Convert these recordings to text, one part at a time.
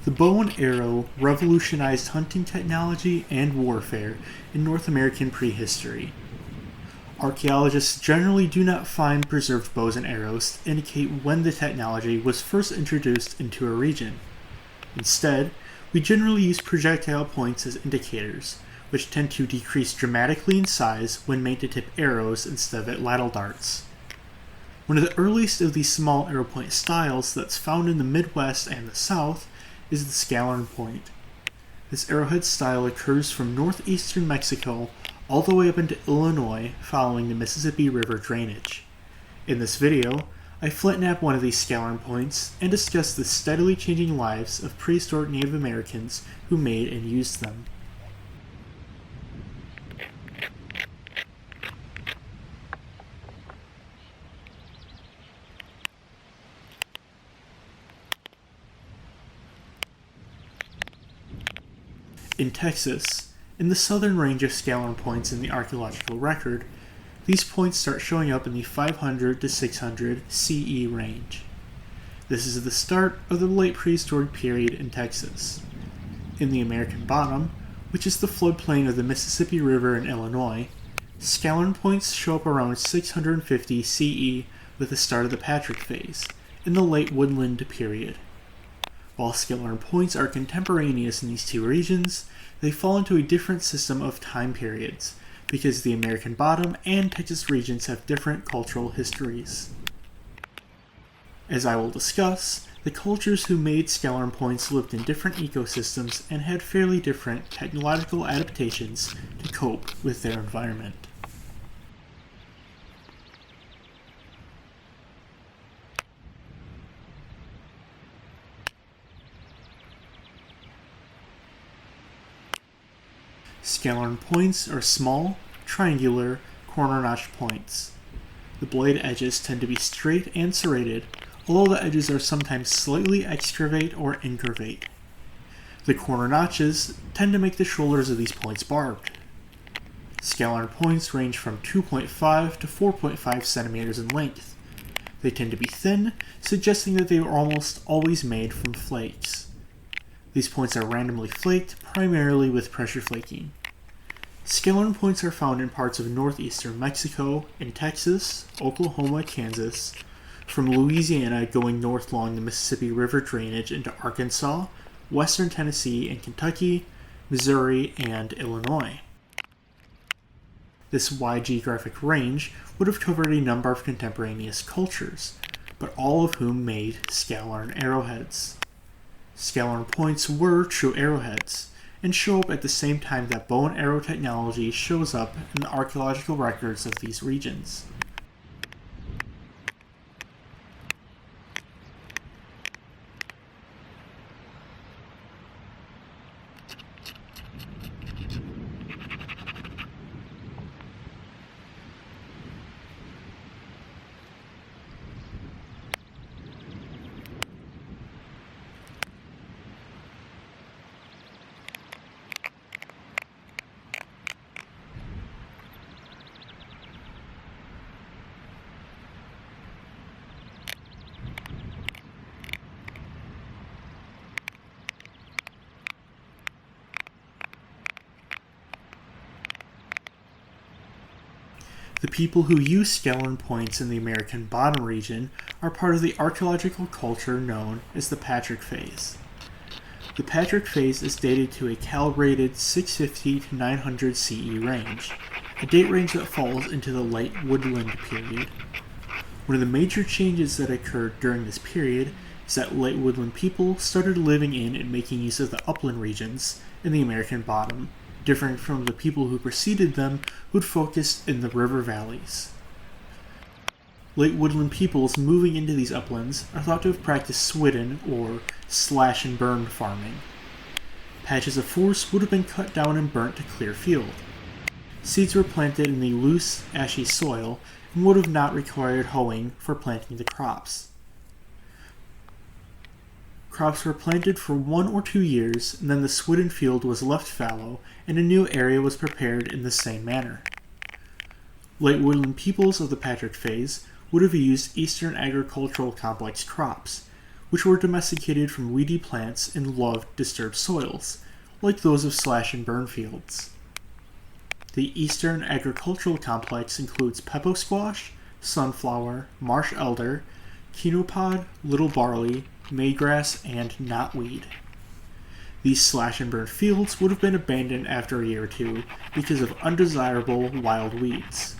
The bow and arrow revolutionized hunting technology and warfare in North American prehistory. Archaeologists generally do not find preserved bows and arrows to indicate when the technology was first introduced into a region. Instead, we generally use projectile points as indicators, which tend to decrease dramatically in size when made to tip arrows instead of at ladle darts. One of the earliest of these small arrow point styles that's found in the Midwest and the South is the Scallorn point. This arrowhead style occurs from northeastern Mexico all the way up into Illinois following the Mississippi River drainage. In this video, I flintknap one of these Scallorn points and discuss the steadily changing lives of prehistoric Native Americans who made and used them. In Texas, in the southern range of Scallorn points in the archaeological record, these points start showing up in the 500 to 600 CE range. This is the start of the late prehistoric period in Texas. In the American bottom, which is the floodplain of the Mississippi River in Illinois, Scallorn points show up around 650 CE with the start of the Patrick phase, in the late Woodland period. While Scallorn points are contemporaneous in these two regions, they fall into a different system of time periods, because the American bottom and Texas regions have different cultural histories. As I will discuss, the cultures who made Scallorn points lived in different ecosystems and had fairly different technological adaptations to cope with their environment. Scallorn points are small, triangular, corner-notched points. The blade edges tend to be straight and serrated, although the edges are sometimes slightly excavate or incurvate. The corner notches tend to make the shoulders of these points barbed. Scallorn points range from 2.5 to 4.5 centimeters in length. They tend to be thin, suggesting that they were almost always made from flakes. These points are randomly flaked, primarily with pressure flaking. Scallorn points are found in parts of northeastern Mexico, in Texas, Oklahoma, Kansas, from Louisiana going north along the Mississippi River drainage into Arkansas, western Tennessee and Kentucky, Missouri, and Illinois. This wide geographic range would have covered a number of contemporaneous cultures, but all of whom made Scallorn arrowheads. Scallorn points were true arrowheads, and show up at the same time that bow and arrow technology shows up in the archaeological records of these regions. The people who use Scallorn points in the American bottom region are part of the archaeological culture known as the Patrick phase. The Patrick phase is dated to a calibrated 650 to 900 CE range, a date range that falls into the late Woodland period. One of the major changes that occurred during this period is that late Woodland people started living in and making use of the upland regions in the American bottom, different from the people who preceded them who'd focused in the river valleys. Late Woodland peoples moving into these uplands are thought to have practiced swidden, or slash and burn farming. Patches of forest would have been cut down and burnt to clear field. Seeds were planted in the loose, ashy soil and would have not required hoeing for planting the crops. Crops were planted for 1 or 2 years, and then the swidden field was left fallow, and a new area was prepared in the same manner. Late Woodland peoples of the Patrick phase would have used Eastern agricultural complex crops, which were domesticated from weedy plants and loved disturbed soils, like those of slash and burn fields. The eastern agricultural complex includes peppo squash, sunflower, marsh elder, quinopod, little barley, maygrass, and knotweed. These slash and burn fields would have been abandoned after a year or two because of undesirable wild weeds.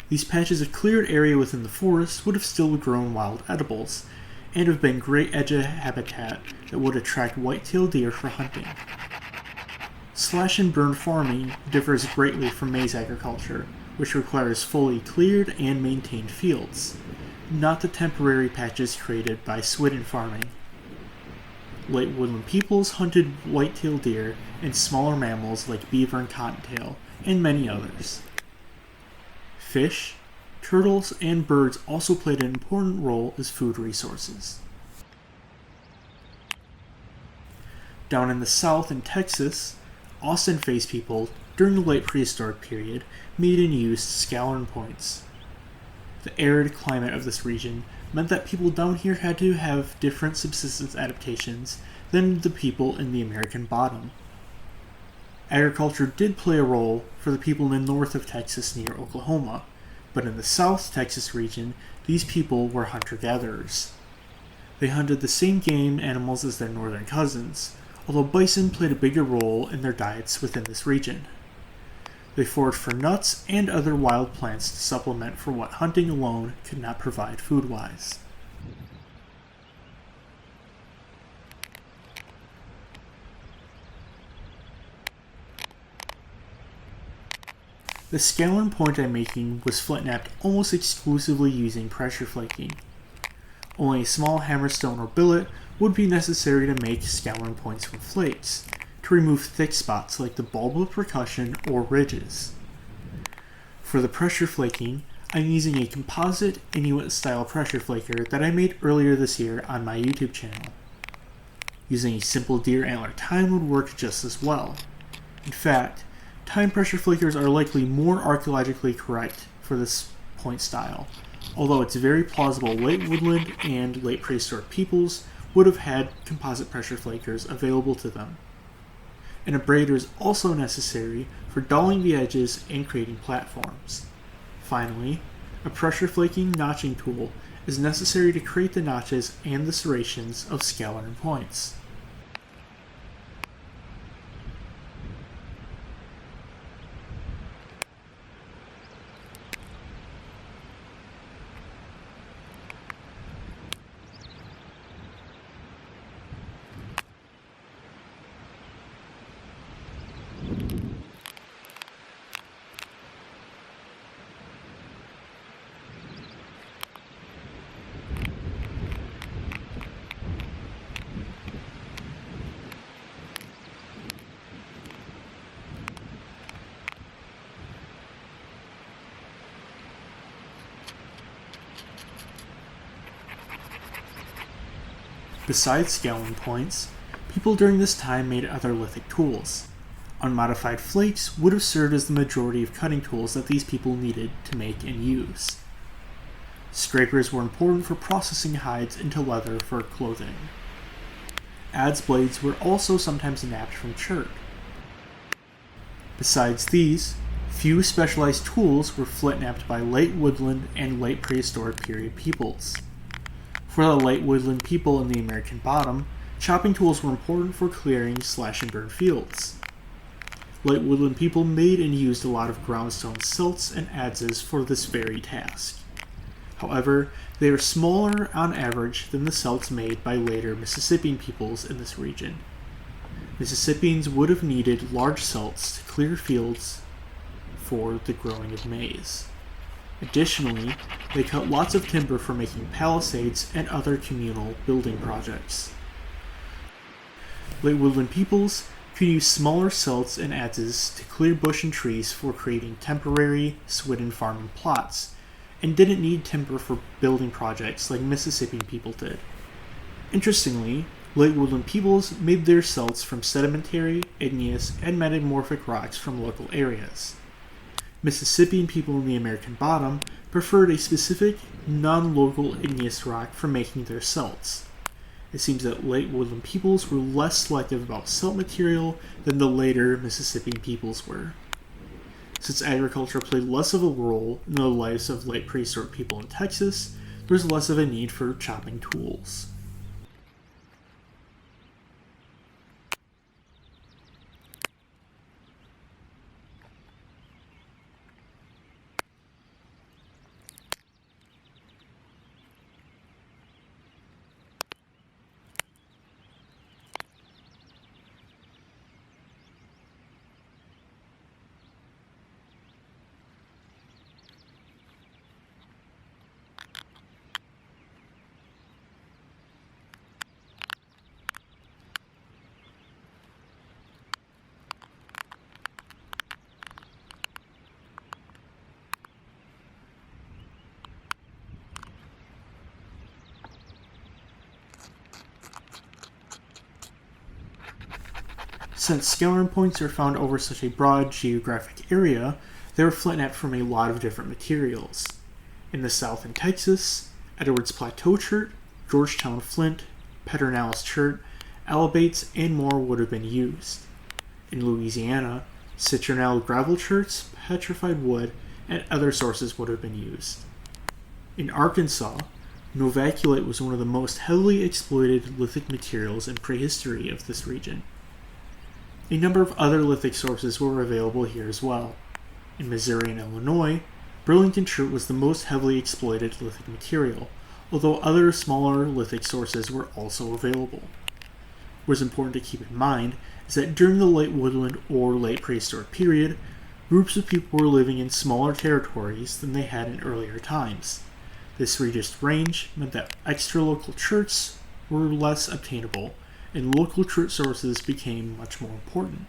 These patches of cleared area within the forest would have still grown wild edibles, and have been great edge habitat that would attract white-tailed deer for hunting. Slash and burn farming differs greatly from maize agriculture, which requires fully cleared and maintained fields, not the temporary patches created by swidden farming. Late woodland peoples hunted white-tailed deer and smaller mammals like beaver and cottontail, and many others. Fish, turtles, and birds also played an important role as food resources. Down in the south in Texas, Austin Face people, during the late prehistoric period, made and used Scallorn points. The arid climate of this region meant that people down here had to have different subsistence adaptations than the people in the American bottom. Agriculture did play a role for the people in the north of Texas near Oklahoma, but in the South Texas region, these people were hunter-gatherers. They hunted the same game animals as their northern cousins, although bison played a bigger role in their diets within this region. They foraged for nuts and other wild plants to supplement for what hunting alone could not provide food-wise. The Scallorn point I'm making was flint-knapped almost exclusively using pressure flaking. Only a small hammerstone or billet would be necessary to make Scallorn points from flakes, to remove thick spots like the bulb of percussion or ridges. For the pressure flaking, I'm using a composite Inuit-style pressure flaker that I made earlier this year on my YouTube channel. Using a simple deer antler tine would work just as well. In fact, tine pressure flakers are likely more archaeologically correct for this point style, although it's very plausible late woodland and late prehistoric peoples would have had composite pressure flakers available to them. An abrader is also necessary for dulling the edges and creating platforms. Finally, a pressure flaking notching tool is necessary to create the notches and the serrations of Scallorn points. Besides Scallorn points, people during this time made other lithic tools. Unmodified flakes would have served as the majority of cutting tools that these people needed to make and use. Scrapers were important for processing hides into leather for clothing. Adze blades were also sometimes knapped from chert. Besides these, few specialized tools were flint-knapped by late woodland and late prehistoric period peoples. For the late woodland people in the American bottom, chopping tools were important for clearing slash and burn fields. Late woodland people made and used a lot of groundstone silts and adzes for this very task. However, they are smaller on average than the silts made by later Mississippian peoples in this region. Mississippians would have needed large celts to clear fields for the growing of maize. Additionally, they cut lots of timber for making palisades and other communal building projects. Late woodland peoples could use smaller celts and adzes to clear bush and trees for creating temporary swidden farming plots, and didn't need timber for building projects like Mississippian people did. Interestingly, late woodland peoples made their celts from sedimentary, igneous, and metamorphic rocks from local areas. Mississippian people in the American bottom preferred a specific, non-local igneous rock for making their celts. It seems that late woodland peoples were less selective about celt material than the later Mississippian peoples were. Since agriculture played less of a role in the lives of late prehistoric people in Texas, there was less of a need for chopping tools. Since Scallorn points are found over such a broad geographic area, they were flintknapped from a lot of different materials. In the south in Texas, Edwards Plateau chert, Georgetown flint, Pedernales chert, alabates, and more would have been used. In Louisiana, citronelle gravel cherts, petrified wood, and other sources would have been used. In Arkansas, novaculite was one of the most heavily exploited lithic materials in prehistory of this region. A number of other lithic sources were available here as well. In Missouri and Illinois, Burlington chert was the most heavily exploited lithic material, although other smaller lithic sources were also available. What is important to keep in mind is that during the late woodland or late prehistoric period, groups of people were living in smaller territories than they had in earlier times. This reduced range meant that extra-local cherts were less obtainable, and local chert sources became much more important.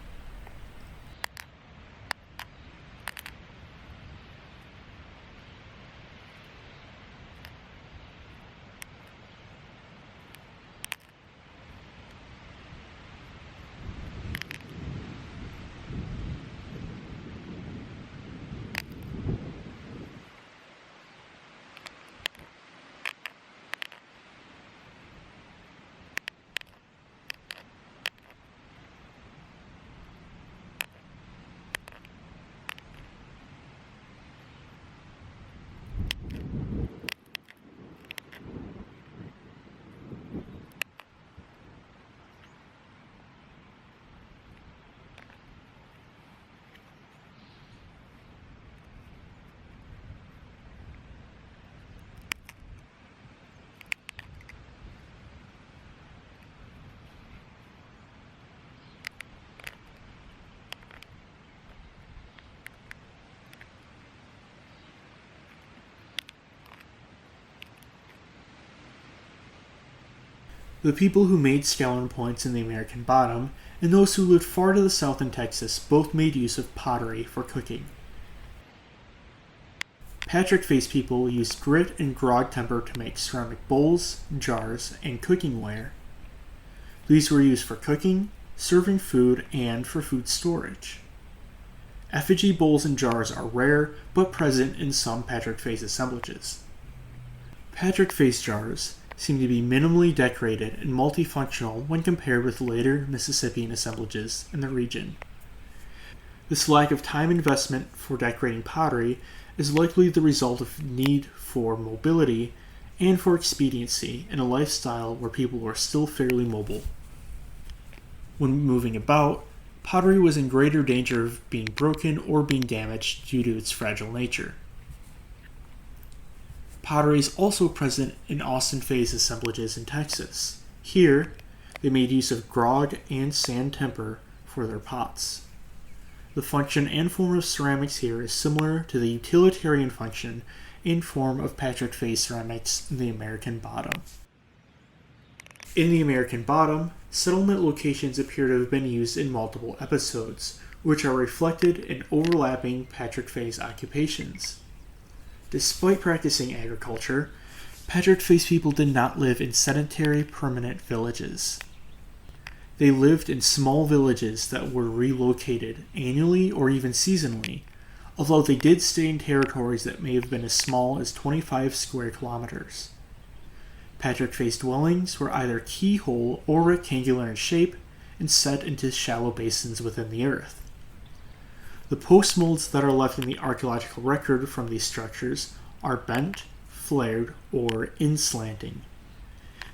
The people who made Scallorn points in the American bottom and those who lived far to the south in Texas both made use of pottery for cooking. Patrick Face people used grit and grog timber to make ceramic bowls, jars, and cooking ware. These were used for cooking, serving food, and for food storage. Effigy bowls and jars are rare, but present in some Patrick Face assemblages. Patrick Face jars seem to be minimally decorated and multifunctional when compared with later Mississippian assemblages in the region. This lack of time investment for decorating pottery is likely the result of need for mobility and for expediency in a lifestyle where people were still fairly mobile. When moving about, pottery was in greater danger of being broken or being damaged due to its fragile nature. Pottery is also present in Austin Phase assemblages in Texas. Here, They made use of grog and sand temper for their pots. The function and form of ceramics here is similar to the utilitarian function and form of Patrick Face ceramics in the American Bottom. In the American Bottom, settlement locations appear to have been used in multiple episodes, which are reflected in overlapping Patrick Face occupations. Despite practicing agriculture, Patrick Face people did not live in sedentary, permanent villages. They lived in small villages that were relocated annually or even seasonally, although they did stay in territories that may have been as small as 25 square kilometers. Patrick Face dwellings were either keyhole or rectangular in shape and set into shallow basins within the earth. The post molds that are left in the archaeological record from these structures are bent, flared, or inslanting.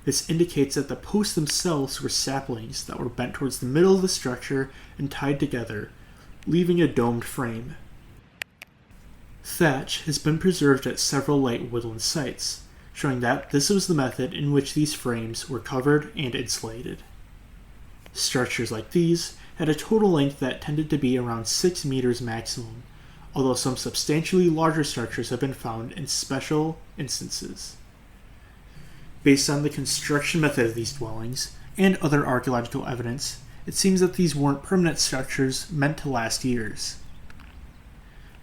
This indicates that the posts themselves were saplings that were bent towards the middle of the structure and tied together, leaving a domed frame. Thatch has been preserved at several light woodland sites, showing that this was the method in which these frames were covered and insulated. Structures like these had a total length that tended to be around 6 meters maximum, although some substantially larger structures have been found in special instances. Based on the construction method of these dwellings and other archaeological evidence, it seems that these weren't permanent structures meant to last years.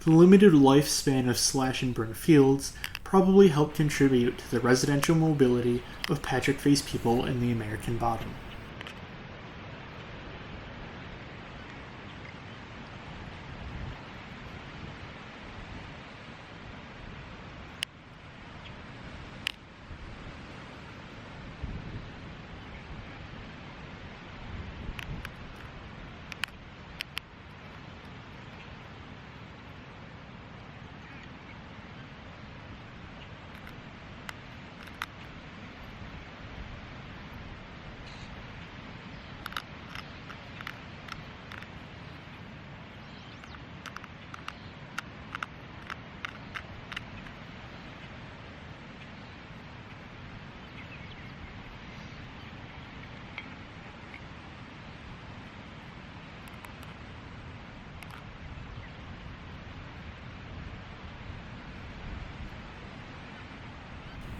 The limited lifespan of slash and burn fields probably helped contribute to the residential mobility of Patrick Face people in the American Bottom.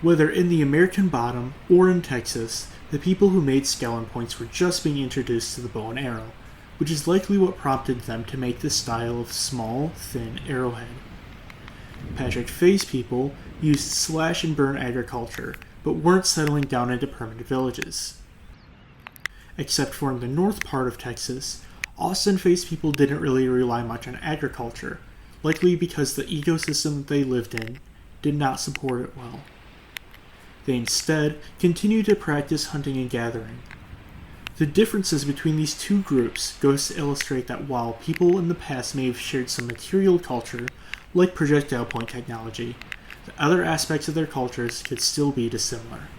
Whether in the American Bottom or in Texas, the people who made Scallorn points were just being introduced to the bow and arrow, which is likely what prompted them to make this style of small, thin arrowhead. Patrick Face people used slash and burn agriculture, but weren't settling down into permanent villages. Except for in the north part of Texas, Austin Face people didn't really rely much on agriculture, likely because the ecosystem that they lived in did not support it well. They instead continued to practice hunting and gathering. The differences between these two groups goes to illustrate that while people in the past may have shared some material culture, like projectile point technology, the other aspects of their cultures could still be dissimilar.